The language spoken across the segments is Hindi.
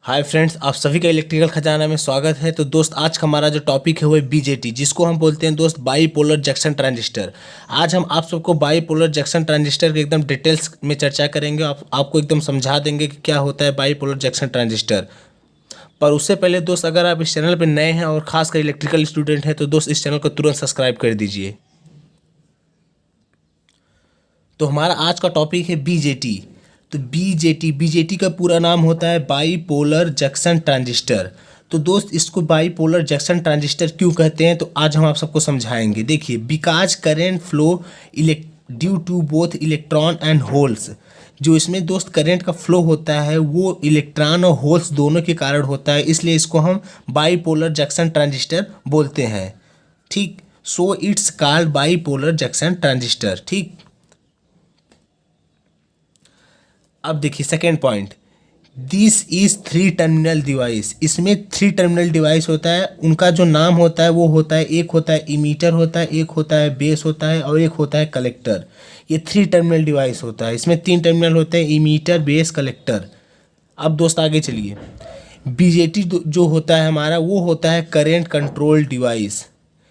हाय फ्रेंड्स, आप सभी का इलेक्ट्रिकल खजाना में स्वागत है। तो दोस्त, आज का हमारा जो टॉपिक है वो है बीजेटी, जिसको हम बोलते हैं दोस्त बाईपोलर जंक्शन ट्रांजिस्टर। आज हम आप सबको बाईपोलर जंक्शन ट्रांजिस्टर के एकदम डिटेल्स में चर्चा करेंगे। आपको एकदम समझा देंगे कि क्या होता है बाईपोलर जंक्शन ट्रांजिस्टर। पर उससे पहले दोस्त, अगर आप इस चैनल पर नए हैं और खासकर इलेक्ट्रिकल स्टूडेंट हैं तो दोस्त इस चैनल को तुरंत सब्सक्राइब कर दीजिए। तो हमारा आज का टॉपिक है बीजेटी। तो बीजेटी का पूरा नाम होता है बाईपोलर जंक्शन ट्रांजिस्टर। तो दोस्त, इसको बाईपोलर जंक्शन ट्रांजिस्टर क्यों कहते हैं तो आज हम आप सबको समझाएंगे। देखिए, because current flow due to both electron and holes. जो इसमें दोस्त करंट का फ्लो होता है वो इलेक्ट्रॉन और होल्स दोनों के कारण होता है, इसलिए इसको हम बाईपोलर जंक्शन ट्रांजिस्टर बोलते हैं। ठीक, so it's called bipolar junction transistor. ठीक, अब देखिए second point, this is three terminal device. इसमें थ्री टर्मिनल डिवाइस होता है, उनका जो नाम होता है वो होता है, एक होता है इमीटर होता है, एक होता है बेस होता है और एक होता है कलेक्टर। ये थ्री टर्मिनल डिवाइस होता है। इसमें तीन टर्मिनल होते हैं, इमीटर बेस कलेक्टर। अब दोस्त आगे चलिए, बीजेटी जो होता है हमारा वो होता है current control device.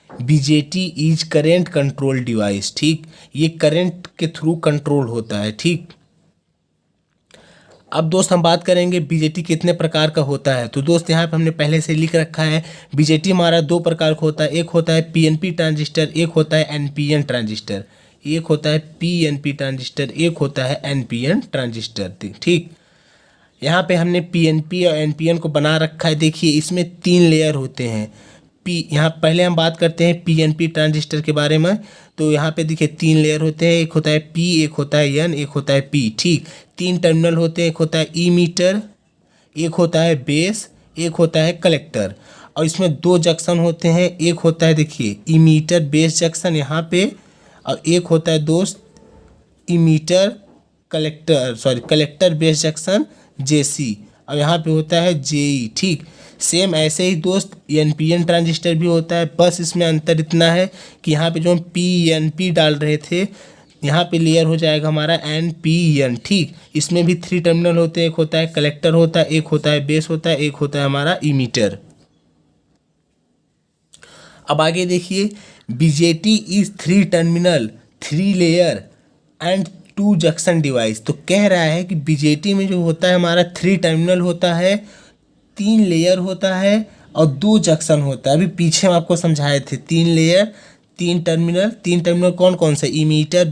BJT is current control device. ठीक, ये करेंट के थ्रू कंट्रोल होता है। ठीक, अब दोस्त हम बात करेंगे बीजेटी कितने प्रकार का होता है। तो दोस्त यहाँ पे हमने पहले से लिख रखा है, बीजेटी हमारा दो प्रकार का होता है। एक होता है पीएनपी ट्रांजिस्टर, एक होता है एनपीएन ट्रांजिस्टर। एक होता है पीएनपी ट्रांजिस्टर, एक होता है एनपीएन ट्रांजिस्टर। ठीक, यहाँ पे हमने पीएनपी और एनपीएन को बना रखा है। देखिए, इसमें तीन लेयर होते हैं। यहाँ पहले हम बात करते हैं पीएनपी ट्रांजिस्टर के बारे में। तो यहाँ पे देखिए तीन लेयर होते हैं, एक होता है पी, एक होता है एन, एक होता है पी। ठीक, तीन टर्मिनल होते हैं, एक होता है ई मीटर, एक होता है बेस, एक होता है कलेक्टर। और इसमें दो जंक्शन होते हैं, एक होता है देखिए इमीटर बेस जंक्शन यहाँ पे, और एक होता है दोस्त इमीटर कलेक्टर बेस जंक्शन जेसी, और यहाँ पे होता है जेई। ठीक, सेम ऐसे ही दोस्त एनपीएन ट्रांजिस्टर भी होता है, बस इसमें अंतर इतना है कि यहाँ पे जो हम पीएनपी डाल रहे थे यहाँ पे लेयर हो जाएगा हमारा एनपीएन। ठीक, इसमें भी थ्री टर्मिनल होते हैं, एक होता है कलेक्टर होता है, एक होता है बेस होता है, एक होता है हमारा इमीटर। अब आगे देखिए, BJT is three terminal three layer and to junction device. तो कह रहा है कि बीजेटी में जो होता है हमारा थ्री टर्मिनल होता है, तीन लेयर होता है और दो जंक्शन होता है। अभी पीछे हम आपको समझाए थे, तीन लेयर तीन टर्मिनल। तीन टर्मिनल कौन कौन सा, इमीटर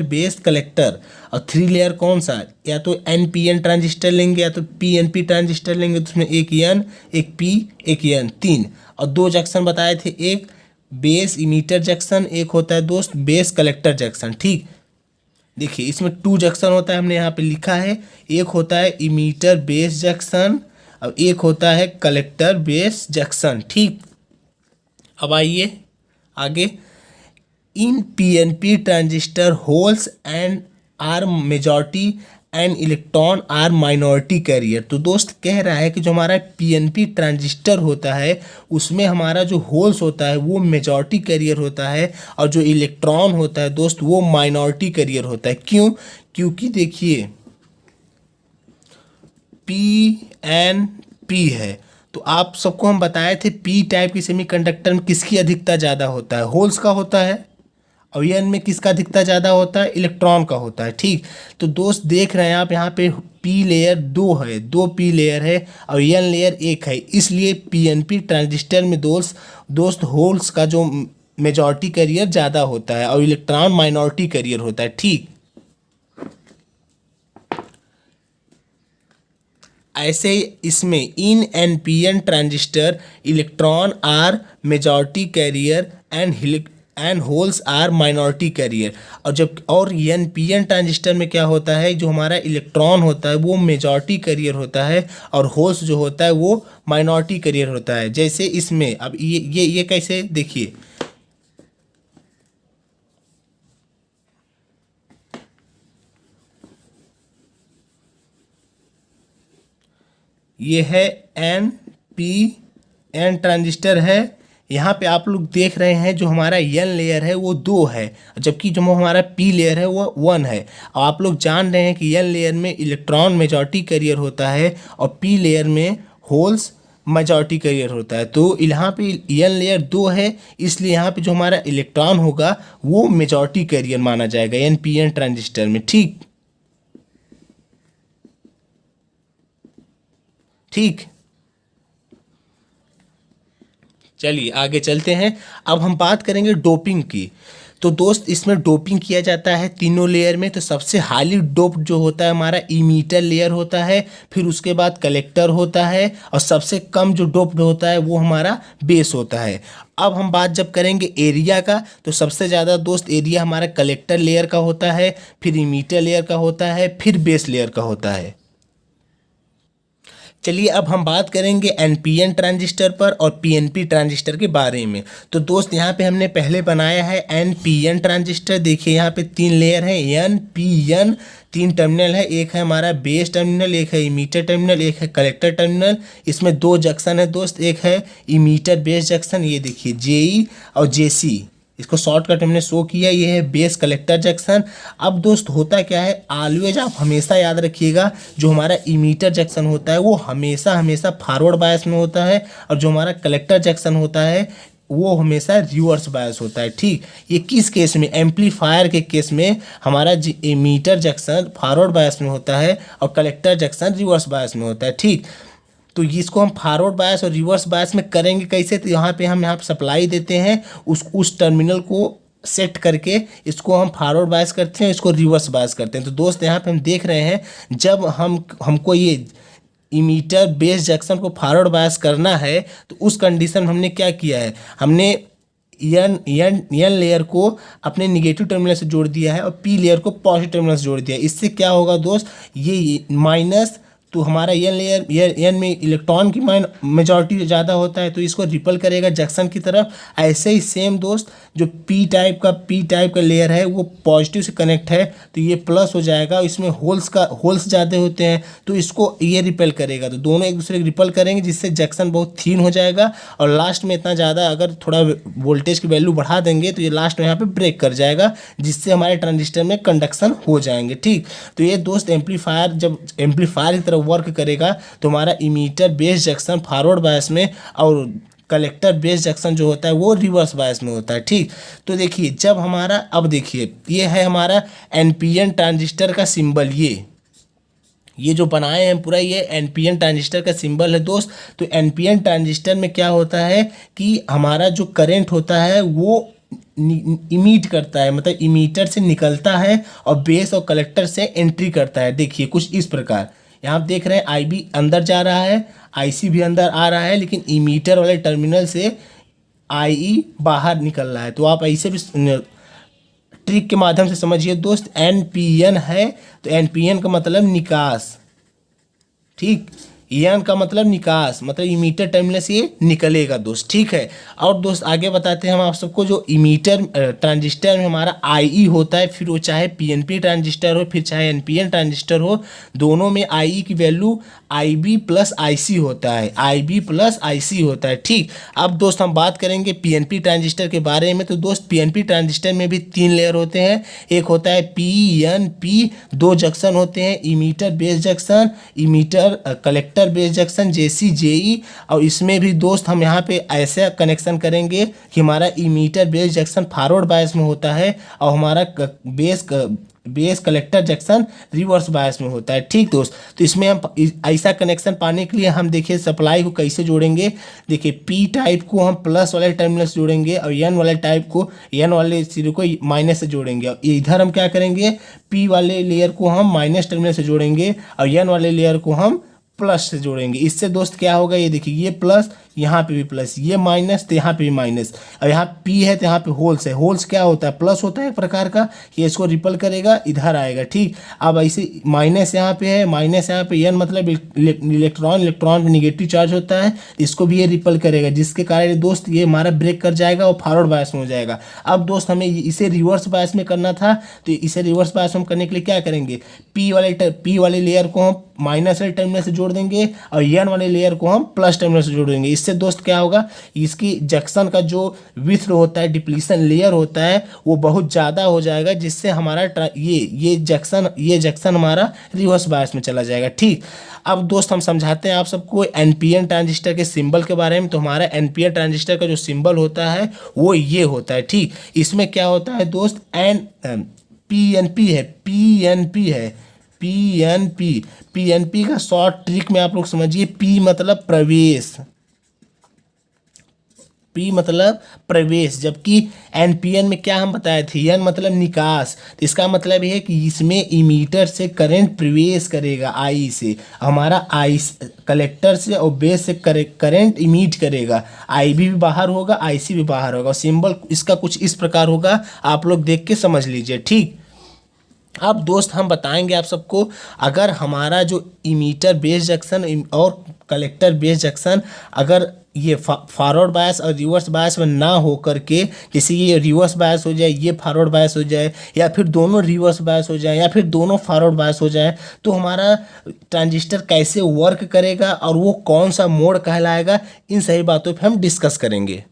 बेस कलेक्टर। और थ्री लेयर कौन सा, या तो एनपीएन ट्रांजिस्टर लेंगे या तो पीएनपी ट्रांजिस्टर लेंगे। तो उसमें एक एन, एक पी, एक एन, तीन। और दो जंक्शन बताए थे, एक बेस इमीटर जंक्शन, एक होता है दोस्त बेस कलेक्टर जंक्शन। ठीक, देखिए इसमें टू जंक्शन होता है, हमने यहाँ पे लिखा है, एक होता है इमीटर बेस जंक्शन और एक होता है कलेक्टर बेस जंक्शन। ठीक, अब आइए आगे, in PNP transistor holes and are majority and electron are minority carrier. तो दोस्त कह रहा है कि जो हमारा पीएनपी ट्रांजिस्टर होता है उसमें हमारा जो होल्स होता है वो मेजॉरिटी कैरियर होता है, और जो इलेक्ट्रॉन होता है दोस्त वो माइनॉरिटी कैरियर होता है। क्यों? क्योंकि देखिए पी एन पी है, तो आप सबको हम बताए थे पी टाइप की सेमीकंडक्टर में किसकी अधिकता ज़्यादा होता है, होल्स का होता है। और एन में किसका अधिकता ज़्यादा होता है, इलेक्ट्रॉन का होता है। ठीक, तो दोस्त देख रहे हैं आप यहाँ पे पी लेयर दो है, दो पी लेयर है और एन लेयर एक है, इसलिए पीएनपी ट्रांजिस्टर में दोस्त होल्स का जो मेजॉरिटी कैरियर ज़्यादा होता है और इलेक्ट्रॉन माइनॉरिटी कैरियर होता है। ठीक, ऐसे ही इसमें in NPN transistor electron are majority carrier and holes are minority carrier. और जब और एनपीएन ट्रांजिस्टर में क्या होता है, जो हमारा इलेक्ट्रॉन होता है वो मेजॉरिटी कैरियर होता है और होल्स जो होता है वो माइनॉरिटी कैरियर होता है। जैसे इसमें अब ये कैसे देखिए, ये है एन पी एन ट्रांजिस्टर है, यहाँ पे आप लोग देख रहे हैं जो हमारा एन लेयर है वो 2 है, जबकि जो हमारा पी लेयर है वो 1 है। और आप लोग जान रहे हैं कि एन लेयर में इलेक्ट्रॉन मेजॉरिटी कैरियर होता है और पी लेयर में होल्स मेजॉरिटी कैरियर होता है। तो यहाँ पे एन लेयर 2 है, इसलिए यहाँ पे जो हमारा इलेक्ट्रॉन होगा वो मेजॉरिटी कैरियर माना जाएगा एन ट्रांजिस्टर में। ठीक ठीक, चलिए आगे चलते हैं। अब हम बात करेंगे डोपिंग की। तो दोस्त इसमें डोपिंग किया जाता है तीनों लेयर में। तो सबसे हाईली डोप जो होता है हमारा इमीटर लेयर होता है, फिर उसके बाद कलेक्टर होता है, और सबसे कम जो डोप्ड होता है वो हमारा बेस होता है। अब हम बात जब करेंगे एरिया का, तो सबसे ज़्यादा दोस्त एरिया हमारा कलेक्टर लेयर का होता है, फिर इमीटर लेयर का होता है, फिर बेस लेयर का होता है। चलिए अब हम बात करेंगे एनपीएन ट्रांजिस्टर पर और पीएनपी ट्रांजिस्टर के बारे में। तो दोस्त यहाँ पे हमने पहले बनाया है एनपीएन ट्रांजिस्टर। देखिए यहाँ पे 3 लेयर है, एन पी एन, 3 टर्मिनल है। एक है हमारा बेस टर्मिनल, एक है इमीटर टर्मिनल, एक है कलेक्टर टर्मिनल। इसमें 2 जंक्शन है दोस्त, एक है इमीटर बेस जंक्शन, ये देखिए जेई और जेसी, इसको शॉर्टकट हमने शो किया, ये है बेस कलेक्टर जंक्शन। अब दोस्त होता क्या है, ऑलवेज आप हमेशा याद रखिएगा जो हमारा इमीटर जंक्शन होता है वो हमेशा हमेशा फॉरवर्ड बायस में होता है, और जो हमारा कलेक्टर जंक्शन होता है वो हमेशा रिवर्स बायस होता है। ठीक, ये किस केस में, एम्पलीफायर के केस में हमारा इमीटर जंक्शन फॉरवर्ड बायस में होता है और कलेक्टर जंक्शन रिवर्स बायस में होता है। ठीक, तो इसको हम फॉरवर्ड बायस और रिवर्स बायस में करेंगे कैसे, तो यहाँ पे हम सप्लाई देते हैं, उस टर्मिनल को सेट करके इसको हम फॉरवर्ड बायस करते हैं, इसको रिवर्स बायस करते हैं। तो दोस्त यहाँ पे हम देख रहे हैं जब हमको ये इमीटर बेस जंक्शन को फॉरवर्ड बायस करना है, तो उस कंडीशन में हमने क्या किया है, हमने एन लेयर को अपने निगेटिव टर्मिनल से जोड़ दिया है और पी लेयर को पॉजिटिव टर्मिनल से जोड़ दिया है। इससे क्या होगा दोस्त, ये माइनस, तो हमारा एन लेयर एन में इलेक्ट्रॉन की मेजॉरिटी ज़्यादा होता है तो इसको रिपल करेगा जंक्शन की तरफ। ऐसे ही सेम दोस्त जो पी टाइप का लेयर है वो पॉजिटिव से कनेक्ट है तो ये प्लस हो जाएगा, इसमें होल्स ज़्यादा होते हैं तो इसको ये रिपेल करेगा, तो दोनों एक दूसरे को रिपल करेंगे जिससे जंक्शन बहुत थीन हो जाएगा। और लास्ट में इतना ज़्यादा अगर थोड़ा वोल्टेज की वैल्यू बढ़ा देंगे तो ये लास्ट में यहाँ पे ब्रेक कर जाएगा, जिससे हमारे ट्रांजिस्टर में कंडक्शन हो जाएंगे। ठीक, तो ये दोस्त एम्पलीफायर जब एम्पलीफायर की तरफ वर्क करेगा तो हमारा emitter base junction forward bias में और कलेक्टर बेस जंक्शन जो होता है वो रिवर्स बायस में होता है। ठीक, तो देखिए जब हमारा, अब देखिए ये है हमारा एनपीएन ट्रांजिस्टर का सिंबल, ये जो बनाए हैं पूरा ये एनपीएन ट्रांजिस्टर का सिंबल है दोस्त। तो एनपीएन ट्रांजिस्टर में क्या होता है कि हमारा जो करंट होता है वो इमीट करता है, मतलब इमीटर से निकलता है और बेस और कलेक्टर से एंट्री करता है। देखिए कुछ इस प्रकार, यहाँ आप देख रहे हैं आईबी अंदर जा रहा है, आईसी भी अंदर आ रहा है, लेकिन इमीटर वाले टर्मिनल से आईई बाहर निकल रहा है। तो आप ऐसे भी ट्रिक के माध्यम से समझिए दोस्त, एनपीएन है तो एनपीएन का मतलब निकास। ठीक, एन का मतलब निकास, मतलब इमीटर टर्मिनल से ये निकलेगा दोस्त। ठीक है, और दोस्त आगे बताते हैं हम आप सबको, जो इमीटर ट्रांजिस्टर में हमारा आई होता है, फिर वो चाहे पीएनपी ट्रांजिस्टर हो फिर चाहे एनपीएन ट्रांजिस्टर हो, दोनों में आई की वैल्यू आईबी प्लस आईसी होता है, आईबी प्लस आईसी होता है। ठीक, अब दोस्त हम बात करेंगे पीएनपी ट्रांजिस्टर के बारे में। तो दोस्त पीएनपी ट्रांजिस्टर में भी 3 लेयर होते हैं, एक होता है पीएनपी, 2 जंक्शन होते हैं, emitter base junction, emitter collector base junction, JC JE. और इसमें भी दोस्त हम यहाँ पे ऐसा कनेक्शन करेंगे कि हमारा emitter base junction forward bias में होता है और हमारा base collector junction reverse bias में होता है। ठीक दोस्त, तो इसमें हम ऐसा कनेक्शन पाने के लिए हम देखिए सप्लाई को कैसे जोड़ेंगे। देखिए पी टाइप को हम प्लस वाले टर्मिनल से जोड़ेंगे और एन वाले टाइप को, एन वाले सिरे को माइनस से जोड़ेंगे। और इधर हम क्या करेंगे, पी वाले लेयर को हम माइनस टर्मिनल से जोड़ेंगे और एन वाले लेयर को हम प्लस से जोड़ेंगे। इससे दोस्त क्या होगा, ये देखिए ये प्लस, यहाँ पे भी प्लस, ये माइनस तो यहाँ पे भी माइनस, और यहाँ पी है तो यहाँ पे होल्स है। होल्स क्या होता है, प्लस होता है एक प्रकार का, ये इसको रिपल करेगा इधर आएगा। ठीक, अब ऐसे माइनस यहाँ पे है, माइनस यहाँ पे एन मतलब इलेक्ट्रॉन पे निगेटिव चार्ज होता है, इसको भी ये रिपल करेगा, जिसके कारण दोस्त ये हमारा ब्रेक कर जाएगा और फॉरवर्ड बायस में हो जाएगा। अब दोस्त हमें इसे रिवर्स बायस में करना था, तो इसे रिवर्स बायस में करने के लिए क्या करेंगे, पी वाले लेयर को हम माइनस वाले टर्मिनल से जोड़ देंगे और एन वाले लेयर को हम प्लस टर्मिनल से जोड़ देंगे। इससे दोस्त क्या होगा, इसकी जंक्शन का जो विड्थ होता है, डिप्लीशन लेयर होता है, वो बहुत ज़्यादा हो जाएगा, जिससे हमारा ये जंक्शन हमारा रिवर्स बायस में चला जाएगा। ठीक, अब दोस्त हम समझाते हैं आप सबको एनपीएन ट्रांजिस्टर के सिंबल के बारे में। तो हमारा एनपीएन ट्रांजिस्टर का जो सिंबल होता है वो ये होता है। ठीक, इसमें क्या होता है दोस्त, पीएनपी है, पीएनपी का शॉर्ट ट्रिक में आप लोग समझिए। पी मतलब प्रवेश, जबकि एनपीएन में क्या हम बताए थे, एन मतलब निकास। तो इसका मतलब ये है कि इसमें इमीटर से करंट प्रवेश करेगा, आई से, हमारा आई कलेक्टर से और बेस से करंट इमीट करेगा, आईबी भी बाहर होगा, आईसी भी बाहर होगा। सिंबल इसका कुछ इस प्रकार होगा, आप लोग देख के समझ लीजिए। ठीक, अब दोस्त हम बताएंगे आप सबको, अगर हमारा जो इमीटर बेस जंक्शन और कलेक्टर बेस जंक्शन अगर ये फॉरवर्ड बायस और रिवर्स बायस में ना हो करके, किसी ये रिवर्स बायस हो जाए, ये फॉरवर्ड बायस हो जाए, या फिर दोनों रिवर्स बायस हो जाए, या फिर दोनों फॉरवर्ड बायस हो जाए, तो हमारा ट्रांजिस्टर कैसे वर्क करेगा और वो कौन सा मोड कहलाएगा, इन सही बातों पे हम डिस्कस करेंगे।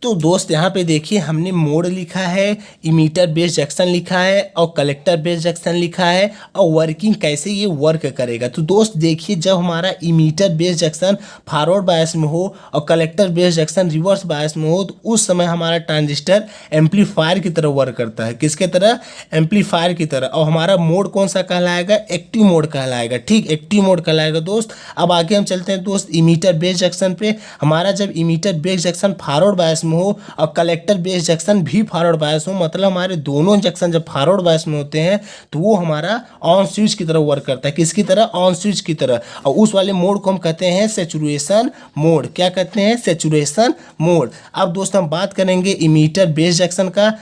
तो दोस्त यहाँ पे देखिए, हमने मोड लिखा है, इमीटर बेस जंक्शन लिखा है और कलेक्टर बेस जंक्शन लिखा है, और वर्किंग कैसे ये वर्क करेगा। तो दोस्त देखिए, जब हमारा emitter base junction forward bias में हो और collector base junction reverse bias में हो, तो उस समय हमारा ट्रांजिस्टर एम्पलीफायर की तरह वर्क करता है। किसके तरह, एम्पलीफायर की तरह। और हमारा मोड कौन सा कहलाएगा, एक्टिव मोड कहलाएगा। ठीक, एक्टिव मोड कहलाएगा दोस्त। अब आगे हम चलते हैं दोस्त इमीटर बेस जंक्शन पे। हमारा जब emitter base junction forward bias हो और कलेक्टर बेस जंक्शन भी फॉरवर्ड बायस हो, मतलब हमारे दोनों जंक्शन जब फॉरवर्ड बायस में होते हैं, तो वो हमारा ऑन स्विच की तरह वर्क करता है। किसकी तरह, ऑन स्विच की तरह। और उस वाले मोड को हम कहते हैं सैचुरेशन मोड। क्या कहते हैं, सैचुरेशन मोड। अब दोस्त हम बात करेंगे इमीटर बेस जंक्शन का,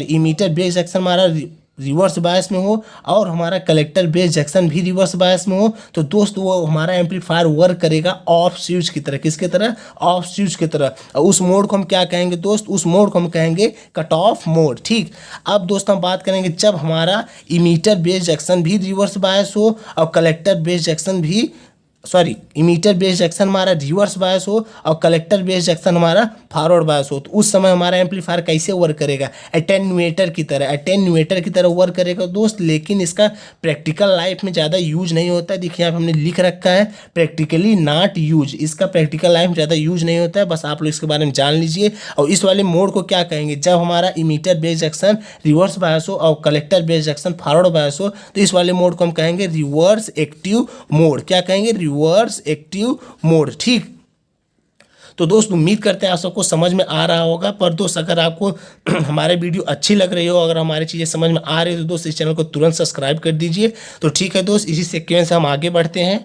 इमीटर बेस जंक्शन हमारा रिवर्स बायस में हो और हमारा कलेक्टर बेस जंक्शन भी रिवर्स बायस में हो, तो दोस्त वो हमारा एम्पलीफायर वर्क करेगा ऑफ स्विच की तरह। किसके तरह, ऑफ स्विच की तरह। और उस मोड को हम क्या कहेंगे दोस्त, उस मोड को हम कहेंगे कट ऑफ मोड। ठीक, अब दोस्त हम बात करेंगे जब हमारा इमीटर बेस जंक्शन भी रिवर्स बायस हो और कलेक्टर बेस जंक्शन भी इमीटर बेस जंक्शन हमारा रिवर्स बायस हो और कलेक्टर बेस जंक्शन हमारा फॉरवर्ड बायस हो, तो उस समय हमारा एम्पलीफायर कैसे वर्क करेगा, एटेन्यूएटर की तरह वर्क करेगा दोस्त। लेकिन इसका प्रैक्टिकल लाइफ में ज़्यादा यूज नहीं होता है। देखिए यहाँ पे हमने लिख रखा है प्रैक्टिकली नॉट यूज, इसका प्रैक्टिकल लाइफ में ज़्यादा यूज नहीं होता है। बस आप लोग इसके बारे में जान लीजिए। और इस वाले मोड को क्या कहेंगे, जब हमारा emitter base junction reverse bias हो और collector base junction forward bias हो, तो इस वाले मोड को हम कहेंगे रिवर्स एक्टिव मोड। क्या कहेंगे, रिवर्स एक्टिव मोड। ठीक, तो दोस्त उम्मीद करते हैं आप सबको समझ में आ रहा होगा। पर दोस्त अगर आपको हमारे वीडियो अच्छी लग रही हो, अगर हमारी चीज़ें समझ में आ रही है, तो दोस्त इस चैनल को तुरंत सब्सक्राइब कर दीजिए। तो ठीक है दोस्त, इसी सीक्वेंस से हम आगे बढ़ते हैं।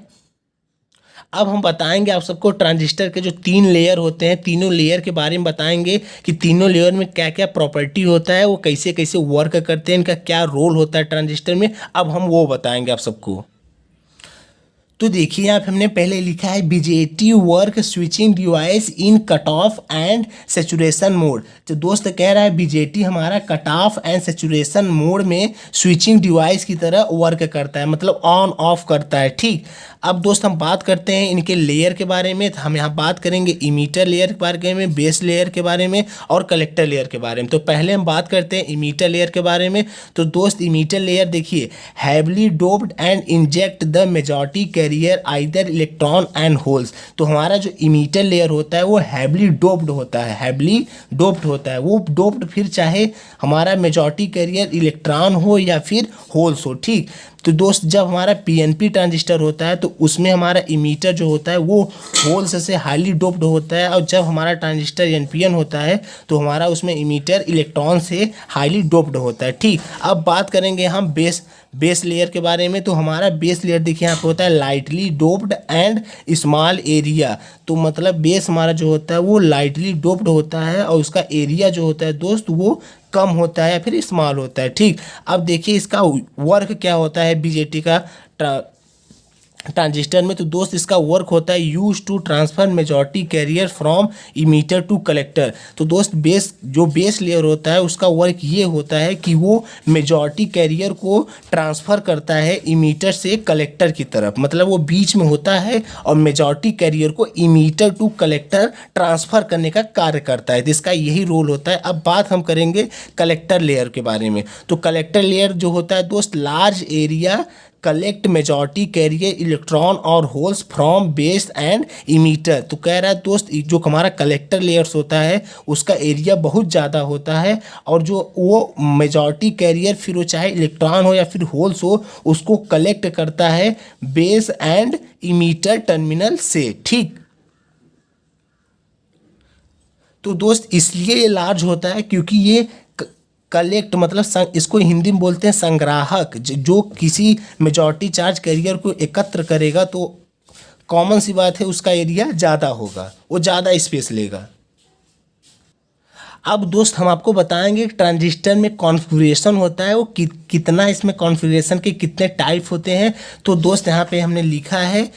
अब हम बताएंगे आप सबको ट्रांजिस्टर के जो 3 लेयर होते हैं, तीनों लेयर के बारे में बताएंगे कि तीनों लेयर में क्या क्या प्रॉपर्टी होता है, वो कैसे कैसे वर्क करते हैं, इनका क्या रोल होता है ट्रांजिस्टर में। अब हम वो बताएंगे आप सबको। तो देखिए यहाँ पे हमने पहले लिखा है BJT work switching device in cut off and saturation mode. तो दोस्त कह रहा है बीजेटी हमारा cut off and saturation mode में स्विचिंग डिवाइस की तरह वर्क करता है, मतलब ऑन ऑफ करता है। ठीक, अब दोस्त हम बात करते हैं इनके लेयर के बारे में। तो हम यहाँ बात करेंगे इमीटर लेयर के बारे में, बेस लेयर के बारे में और कलेक्टर लेयर के बारे में। तो पहले हम बात करते हैं इमीटर लेयर के बारे में। तो दोस्त इमीटर लेयर देखिए, heavily doped and inject the majority carrier either electron and holes. तो हमारा जो इमीटर लेयर होता है वो हैवली डोप्ड होता है, वो डोप्ड फिर चाहे हमारा मेजॉरिटी कैरियर इलेक्ट्रॉन हो या फिर होल्स हो। ठीक, तो दोस्त जब हमारा पीएनपी ट्रांजिस्टर होता है तो उसमें हमारा इमीटर जो होता है वो होल्स से हाईली डोप्ड होता है, और जब हमारा ट्रांजिस्टर एनपीएन होता है तो हमारा उसमें इमीटर इलेक्ट्रॉन से हाईली डोप्ड होता है। ठीक, अब बात करेंगे हम बेस लेयर के बारे में। तो हमारा बेस लेयर देखिए यहाँ पे होता है lightly doped and small area. तो मतलब बेस हमारा जो होता है वो लाइटली डोप्ड होता है और उसका एरिया जो होता है दोस्त वो कम होता है या फिर स्मॉल होता है। ठीक, अब देखिए इसका वर्क क्या होता है बीजेटी का ट्रांजिस्टर में। तो दोस्त इसका वर्क होता है use to transfer majority carrier from emitter to collector. तो दोस्त बेस लेयर होता है उसका वर्क ये होता है कि वो मेजॉरिटी कैरियर को ट्रांसफ़र करता है इमीटर से कलेक्टर की तरफ, मतलब वो बीच में होता है और मेजॉरिटी कैरियर को इमीटर टू कलेक्टर ट्रांसफ़र करने का कार्य करता है। तो इसका यही रोल होता है। अब बात हम करेंगे कलेक्टर लेयर के बारे में। तो कलेक्टर लेयर जो होता है दोस्त, large area collect majority carrier electron और holes from base and emitter. तो कह रहा है दोस्त जो हमारा कलेक्टर लेयर्स होता है उसका एरिया बहुत ज़्यादा होता है और जो वो मेजॉरिटी कैरियर फिर वो चाहे इलेक्ट्रॉन हो या फिर होल्स हो उसको कलेक्ट करता है बेस एंड इमीटर टर्मिनल से। ठीक, तो दोस्त इसलिए ये लार्ज होता है क्योंकि ये कलेक्ट मतलब इसको हिंदी में बोलते हैं संग्राहक, जो किसी मेजॉरिटी चार्ज कैरियर को एकत्र करेगा तो कॉमन सी बात है उसका एरिया ज़्यादा होगा, वो ज़्यादा स्पेस लेगा। अब दोस्त हम आपको बताएंगे ट्रांजिस्टर में कॉन्फ़िगरेशन होता है वो कितना, इसमें कॉन्फ़िगरेशन के कितने टाइप होते हैं। तो दोस्त यहाँ पे हमने लिखा है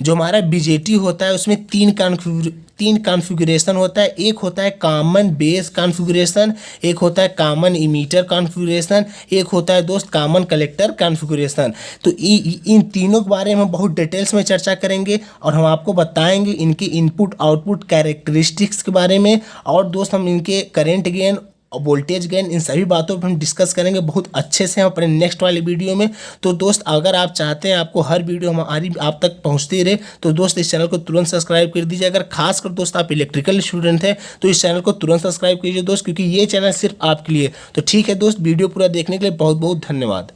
जो हमारा बीजेटी होता है उसमें तीन कॉन्फ़िगरेशन होता है। एक होता है कॉमन बेस कॉन्फ़िगरेशन, एक होता है कॉमन इमीटर कॉन्फ़िगरेशन, एक होता है दोस्त कॉमन कलेक्टर कॉन्फ़िगरेशन। तो इन तीनों के बारे में हम बहुत डिटेल्स में चर्चा करेंगे और हम आपको बताएंगे इनकी इनपुट आउटपुट कैरेक्टरिस्टिक्स के बारे में। और दोस्त हम इनके करंट गेन और वोल्टेज गेन इन सभी बातों पर हम डिस्कस करेंगे बहुत अच्छे से हम अपने नेक्स्ट वाले वीडियो में। तो दोस्त अगर आप चाहते हैं आपको हर वीडियो हमारी आप तक पहुंचती रहे तो दोस्त इस चैनल को तुरंत सब्सक्राइब कर दीजिए। अगर खासकर दोस्त आप इलेक्ट्रिकल स्टूडेंट हैं तो इस चैनल को तुरंत सब्सक्राइब कीजिए दोस्त, क्योंकि ये चैनल सिर्फ आपके लिए। तो ठीक है दोस्त, वीडियो पूरा देखने के लिए बहुत बहुत धन्यवाद।